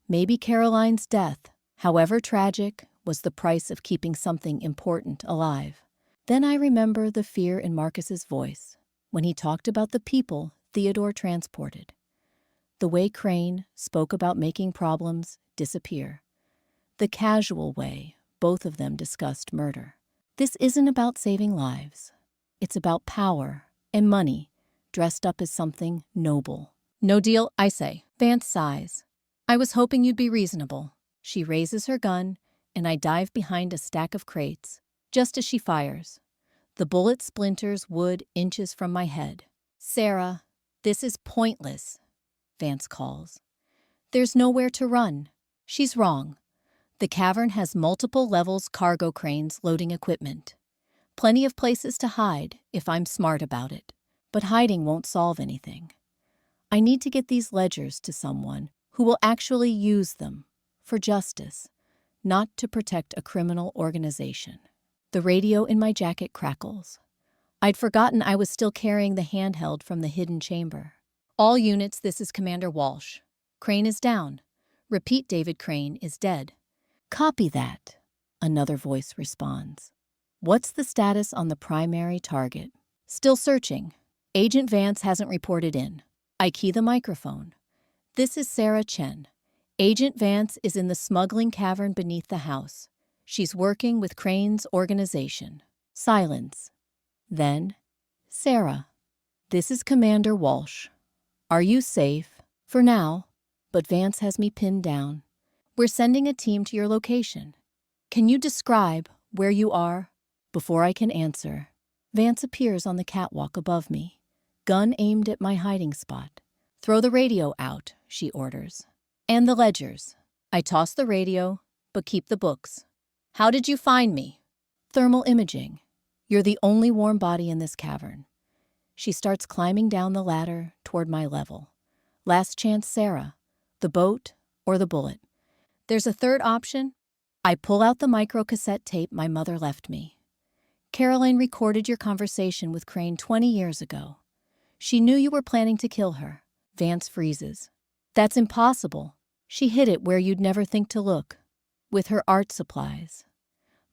Maybe Caroline's death, however tragic, was the price of keeping something important alive. Then I remember the fear in Marcus's voice when he talked about the people Theodore transported. The way Crane spoke about making problems disappear. The casual way both of them discussed murder. This isn't about saving lives. It's about power and money dressed up as something noble. No deal, I say. Vance sighs. I was hoping you'd be reasonable. She raises her gun, and I dive behind a stack of crates, just as she fires. The bullet splinters wood inches from my head. Sarah, this is pointless, Vance calls. There's nowhere to run. She's wrong. The cavern has multiple levels cargo cranes loading equipment. Plenty of places to hide if I'm smart about it. But hiding won't solve anything. I need to get these ledgers to someone who will actually use them for justice, not to protect a criminal organization. The radio in my jacket crackles. I'd forgotten I was still carrying the handheld from the hidden chamber. All units, this is Commander Walsh. Crane is down. Repeat, David Crane is dead. Copy that, another voice responds. What's the status on the primary target? Still searching. Agent Vance hasn't reported in. I key the microphone. This is Sarah Chen. Agent Vance is in the smuggling cavern beneath the house. She's working with Crane's organization. Silence. Then, Sarah, this is Commander Walsh. Are you safe? For now, but Vance has me pinned down. We're sending a team to your location. Can you describe where you are? Before I can answer, Vance appears on the catwalk above me, gun aimed at my hiding spot. Throw the radio out, she orders. And the ledgers. I toss the radio, but keep the books. How did you find me? Thermal imaging. You're the only warm body in this cavern. She starts climbing down the ladder toward my level. Last chance, Sarah. The boat or the bullet. There's a third option. I pull out the microcassette tape my mother left me. Caroline recorded your conversation with Crane 20 years ago. She knew you were planning to kill her. Vance freezes. That's impossible. She hid it where you'd never think to look. With her art supplies.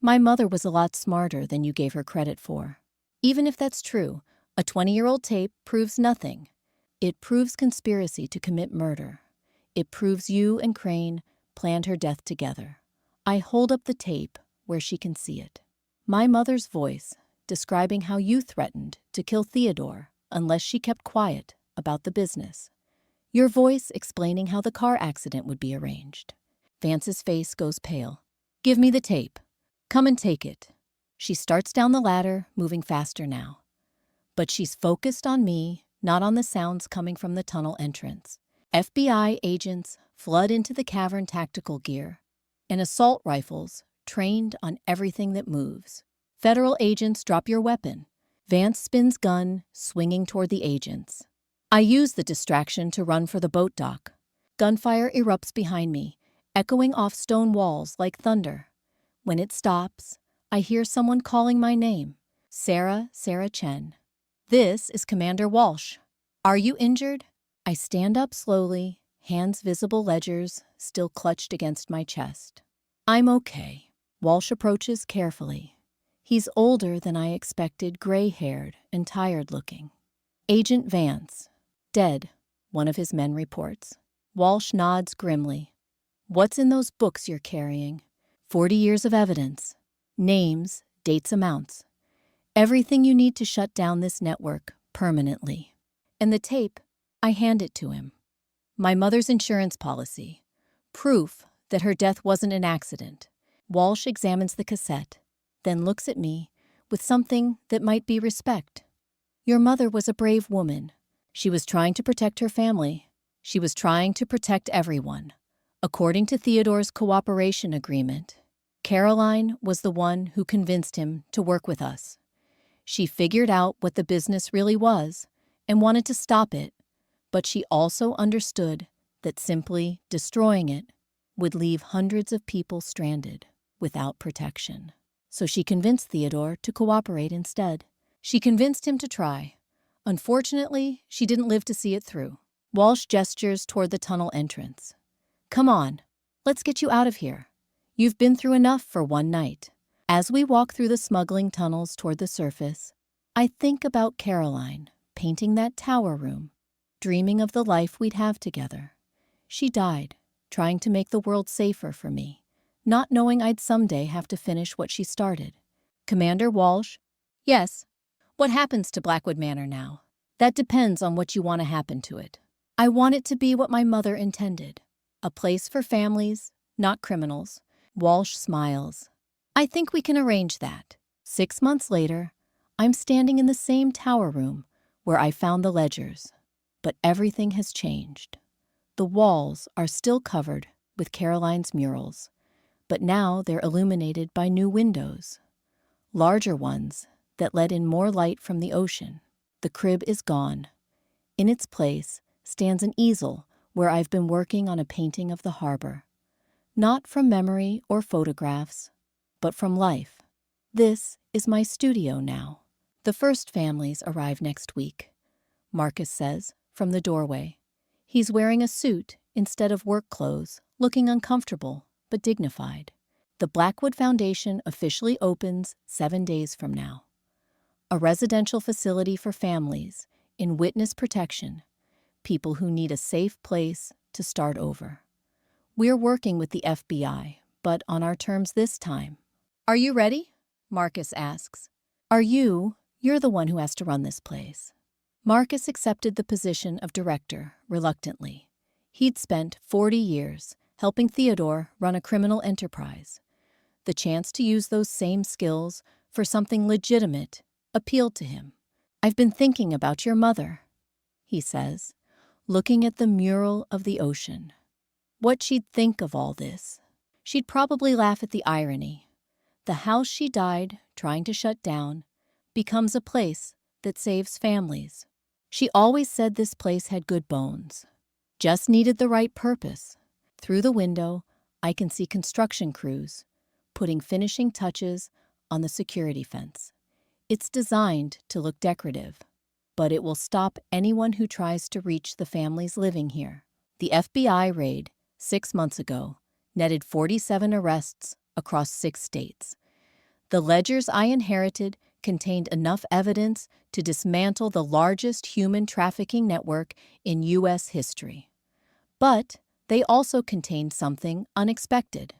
My mother was a lot smarter than you gave her credit for. Even if that's true, a 20-year-old tape proves nothing. It proves conspiracy to commit murder. It proves you and Crane planned her death together. I hold up the tape where she can see it. My mother's voice describing how you threatened to kill Theodore unless she kept quiet about the business. Your voice explaining how the car accident would be arranged. Vance's face goes pale. Give me the tape. Come and take it. She starts down the ladder, moving faster now. But she's focused on me, not on the sounds coming from the tunnel entrance. FBI agents flood into the cavern tactical gear, and assault rifles trained on everything that moves. Federal agents, drop your weapon. Vance spins gun, swinging toward the agents. I use the distraction to run for the boat dock. Gunfire erupts behind me, echoing off stone walls like thunder. When it stops, I hear someone calling my name, Sarah Chen. This is Commander Walsh. Are you injured? I stand up slowly, hands visible ledgers still clutched against my chest. I'm okay. Walsh approaches carefully. He's older than I expected, gray-haired and tired-looking. Agent Vance. Dead, one of his men reports. Walsh nods grimly. What's in those books you're carrying? 40 years of evidence. Names, dates, amounts. Everything you need to shut down this network permanently. And the tape, I hand it to him. My mother's insurance policy. Proof that her death wasn't an accident. Walsh examines the cassette, then looks at me with something that might be respect. Your mother was a brave woman. She was trying to protect her family. She was trying to protect everyone. According to Theodore's cooperation agreement, Caroline was the one who convinced him to work with us. She figured out what the business really was and wanted to stop it, but she also understood that simply destroying it would leave hundreds of people stranded without protection. So she convinced Theodore to cooperate instead. She convinced him to try. Unfortunately, she didn't live to see it through. Walsh gestures toward the tunnel entrance. Come on, let's get you out of here. You've been through enough for one night. As we walk through the smuggling tunnels toward the surface, I think about Caroline painting that tower room, dreaming of the life we'd have together. She died, trying to make the world safer for me, not knowing I'd someday have to finish what she started. Commander Walsh? Yes. What happens to Blackwood Manor now? That depends on what you want to happen to it. I want it to be what my mother intended. A place for families, not criminals. Walsh smiles. I think we can arrange that. 6 months later, I'm standing in the same tower room where I found the ledgers. But everything has changed. The walls are still covered with Caroline's murals, but now they're illuminated by new windows. Larger ones that let in more light from the ocean. The crib is gone. In its place stands an easel where I've been working on a painting of the harbor. Not from memory or photographs, but from life. This is my studio now. The first families arrive next week, Marcus says from the doorway. He's wearing a suit instead of work clothes, looking uncomfortable but dignified. The Blackwood Foundation officially opens 7 days from now. A residential facility for families in witness protection, people who need a safe place to start over. We're working with the FBI, but on our terms this time. Are you ready? Marcus asks. You're the one who has to run this place. Marcus accepted the position of director reluctantly. He'd spent 40 years helping Theodore run a criminal enterprise. The chance to use those same skills for something legitimate appealed to him. I've been thinking about your mother, he says, looking at the mural of the ocean. What she'd think of all this. She'd probably laugh at the irony. The house she died trying to shut down becomes a place that saves families. She always said this place had good bones. Just needed the right purpose. Through the window, I can see construction crews putting finishing touches on the security fence. It's designed to look decorative, but it will stop anyone who tries to reach the families living here. The FBI raid 6 months ago netted 47 arrests across 6 states. The ledgers I inherited contained enough evidence to dismantle the largest human trafficking network in U.S. history. But they also contained something unexpected.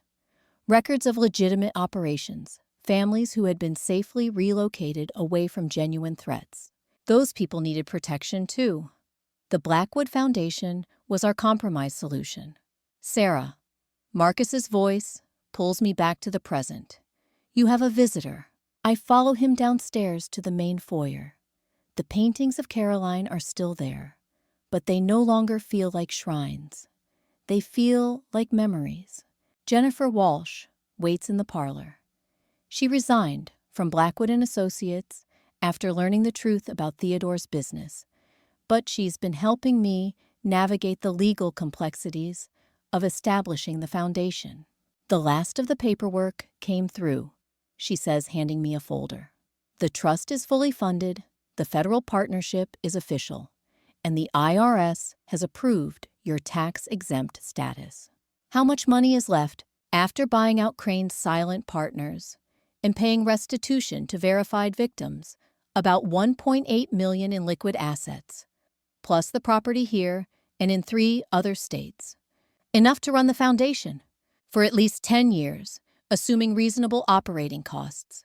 Records of legitimate operations, families who had been safely relocated away from genuine threats. Those people needed protection too. The Blackwood Foundation was our compromise solution. Sarah, Marcus's voice pulls me back to the present. You have a visitor. I follow him downstairs to the main foyer. The paintings of Caroline are still there, but they no longer feel like shrines. They feel like memories. Jennifer Walsh waits in the parlor. She resigned from Blackwood and Associates after learning the truth about Theodore's business, but she's been helping me navigate the legal complexities of establishing the foundation. The last of the paperwork came through, she says, handing me a folder. The trust is fully funded, the federal partnership is official, and the IRS has approved your tax-exempt status. How much money is left after buying out Crane's silent partners and paying restitution to verified victims? About $1.8 million in liquid assets, plus the property here and in 3 other states. Enough to run the foundation for at least 10 years, assuming reasonable operating costs.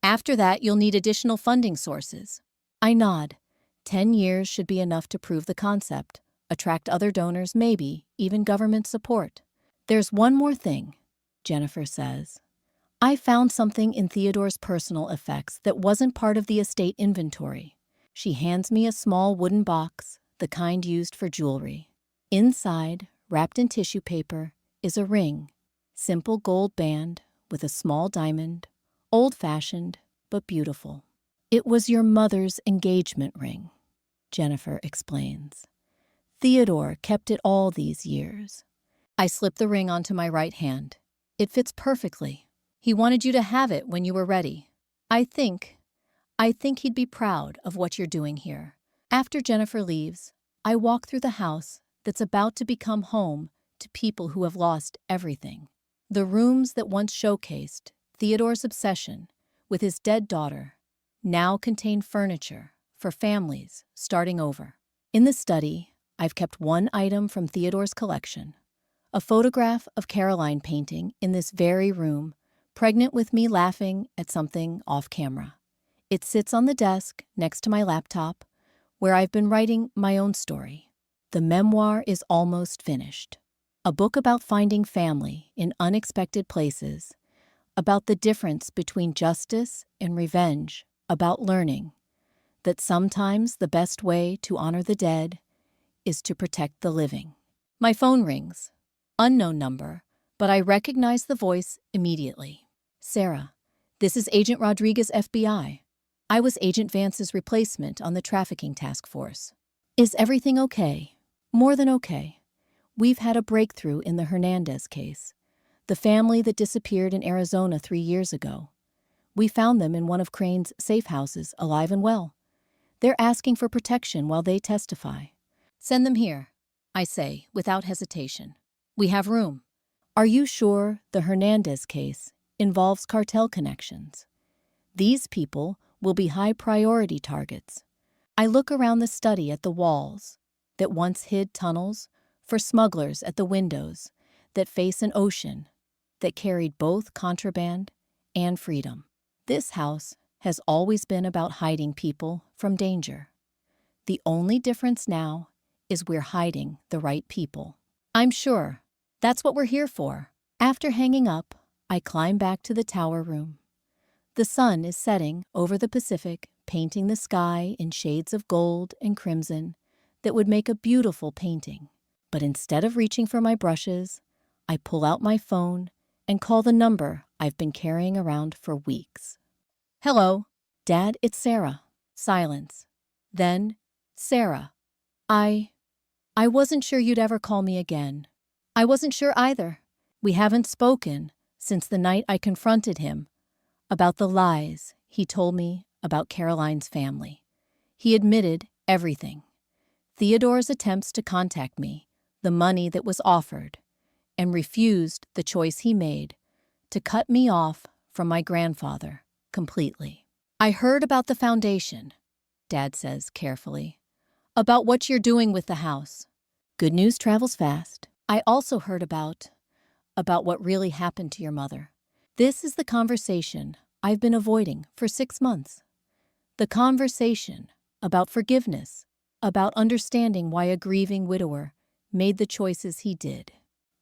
After that, you'll need additional funding sources. I nod. 10 years should be enough to prove the concept, attract other donors, maybe even government support. There's one more thing, Jennifer says. I found something in Theodore's personal effects that wasn't part of the estate inventory. She hands me a small wooden box, the kind used for jewelry. Inside, wrapped in tissue paper, is a ring, simple gold band with a small diamond, old-fashioned but beautiful. It was your mother's engagement ring, Jennifer explains. Theodore kept it all these years. I slip the ring onto my right hand. It fits perfectly. He wanted you to have it when you were ready. I think he'd be proud of what you're doing here. After Jennifer leaves, I walk through the house that's about to become home to people who have lost everything. The rooms that once showcased Theodore's obsession with his dead daughter now contain furniture for families starting over. In the study, I've kept one item from Theodore's collection, a photograph of Caroline painting in this very room, pregnant with me laughing at something off camera. It sits on the desk next to my laptop, where I've been writing my own story. The memoir is almost finished. A book about finding family in unexpected places, about the difference between justice and revenge, about learning that sometimes the best way to honor the dead is to protect the living. My phone rings. Unknown number, but I recognize the voice immediately. Sarah, this is Agent Rodriguez, FBI. I was Agent Vance's replacement on the trafficking task force. Is everything okay? More than okay. We've had a breakthrough in the Hernandez case, the family that disappeared in Arizona 3 years ago. We found them in one of Crane's safe houses, alive and well. They're asking for protection while they testify. Send them here, I say, without hesitation. We have room. Are you sure the Hernandez case involves cartel connections? These people will be high-priority targets. I look around the study at the walls that once hid tunnels for smugglers, at the windows that face an ocean that carried both contraband and freedom. This house has always been about hiding people from danger. The only difference now is we're hiding the right people. I'm sure that's what we're here for. After hanging up, I climb back to the tower room. The sun is setting over the Pacific, painting the sky in shades of gold and crimson that would make a beautiful painting. But instead of reaching for my brushes, I pull out my phone and call the number I've been carrying around for weeks. Hello, Dad, it's Sarah. Silence. Then, Sarah. I wasn't sure you'd ever call me again. I wasn't sure either. We haven't spoken since the night I confronted him about the lies he told me about Caroline's family. He admitted everything. Theodore's attempts to contact me, the money that was offered, and refused the choice he made to cut me off from my grandfather completely. I heard about the foundation, Dad says carefully, about what you're doing with the house. Good news travels fast. I also heard about what really happened to your mother. This is the conversation I've been avoiding for 6 months. The conversation about forgiveness, about understanding why a grieving widower made the choices he did.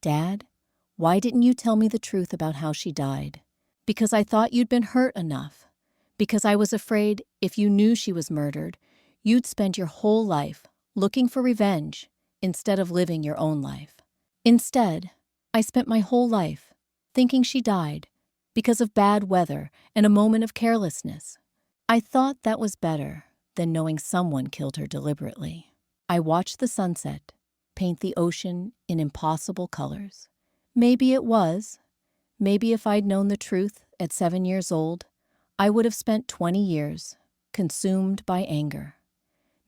Dad, why didn't you tell me the truth about how she died? Because I thought you'd been hurt enough. Because I was afraid if you knew she was murdered, you'd spend your whole life looking for revenge instead of living your own life. Instead, I spent my whole life thinking she died because of bad weather and a moment of carelessness. I thought that was better than knowing someone killed her deliberately. I watched the sunset paint the ocean in impossible colors. Maybe it was. Maybe if I'd known the truth at 7 years old, I would have spent 20 years consumed by anger.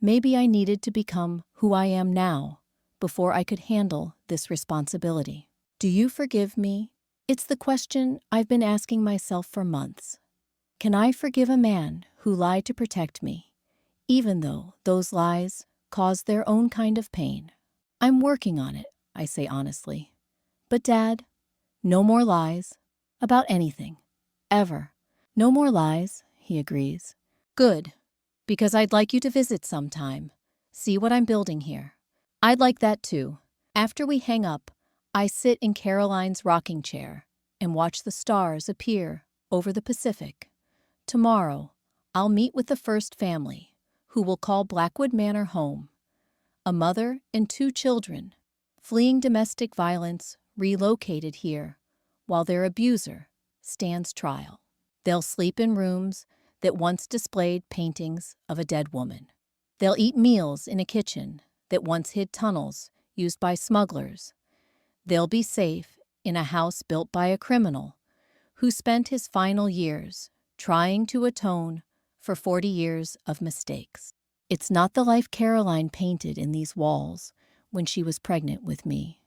Maybe I needed to become who I am now before I could handle this responsibility. Do you forgive me? It's the question I've been asking myself for months. Can I forgive a man who lied to protect me, even though those lies caused their own kind of pain? I'm working on it, I say honestly. But Dad, no more lies about anything, ever. No more lies, he agrees. Good, because I'd like you to visit sometime, see what I'm building here. I'd like that too. After we hang up, I sit in Caroline's rocking chair and watch the stars appear over the Pacific. Tomorrow, I'll meet with the first family, who will call Blackwood Manor home. A mother and 2 children, fleeing domestic violence, relocated here, while their abuser stands trial. They'll sleep in rooms that once displayed paintings of a dead woman. They'll eat meals in a kitchen that once hid tunnels used by smugglers. They'll be safe in a house built by a criminal who spent his final years trying to atone for 40 years of mistakes. It's not the life Caroline painted in these walls when she was pregnant with me.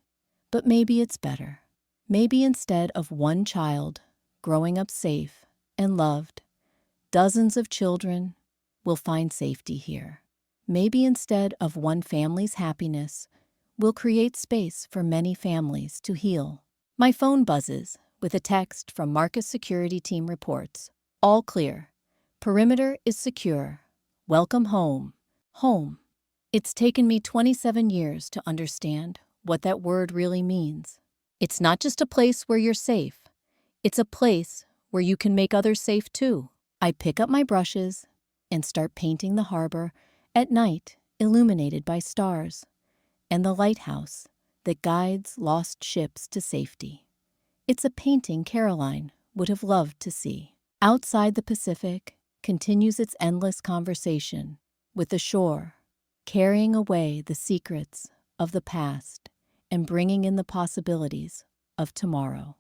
But maybe it's better. Maybe instead of one child growing up safe and loved, dozens of children will find safety here. Maybe instead of one family's happiness, we'll create space for many families to heal. My phone buzzes with a text from Marcus Security Team reports. All clear. Perimeter is secure. Welcome home. Home. It's taken me 27 years to understand what that word really means. It's not just a place where you're safe. It's a place where you can make others safe too. I pick up my brushes and start painting the harbor at night, illuminated by stars, and the lighthouse that guides lost ships to safety. It's a painting Caroline would have loved to see. Outside the Pacific continues its endless conversation with the shore, carrying away the secrets of the past and bringing in the possibilities of tomorrow.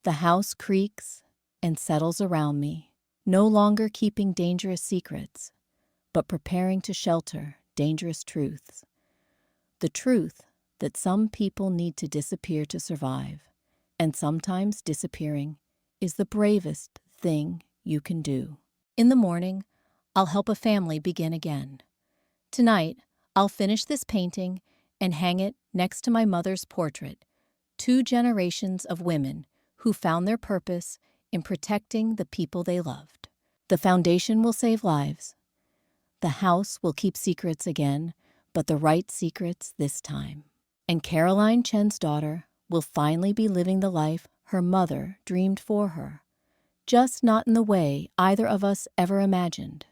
The house creaks and settles around me, no longer keeping dangerous secrets, but preparing to shelter dangerous truths. The truth that some people need to disappear to survive, and sometimes disappearing is the bravest thing you can do. In the morning, I'll help a family begin again. Tonight, I'll finish this painting and hang it next to my mother's portrait, 2 generations of women who found their purpose in protecting the people they loved. The foundation will save lives. The house will keep secrets again, but the right secrets this time. And Caroline Chen's daughter will finally be living the life her mother dreamed for her, just not in the way either of us ever imagined.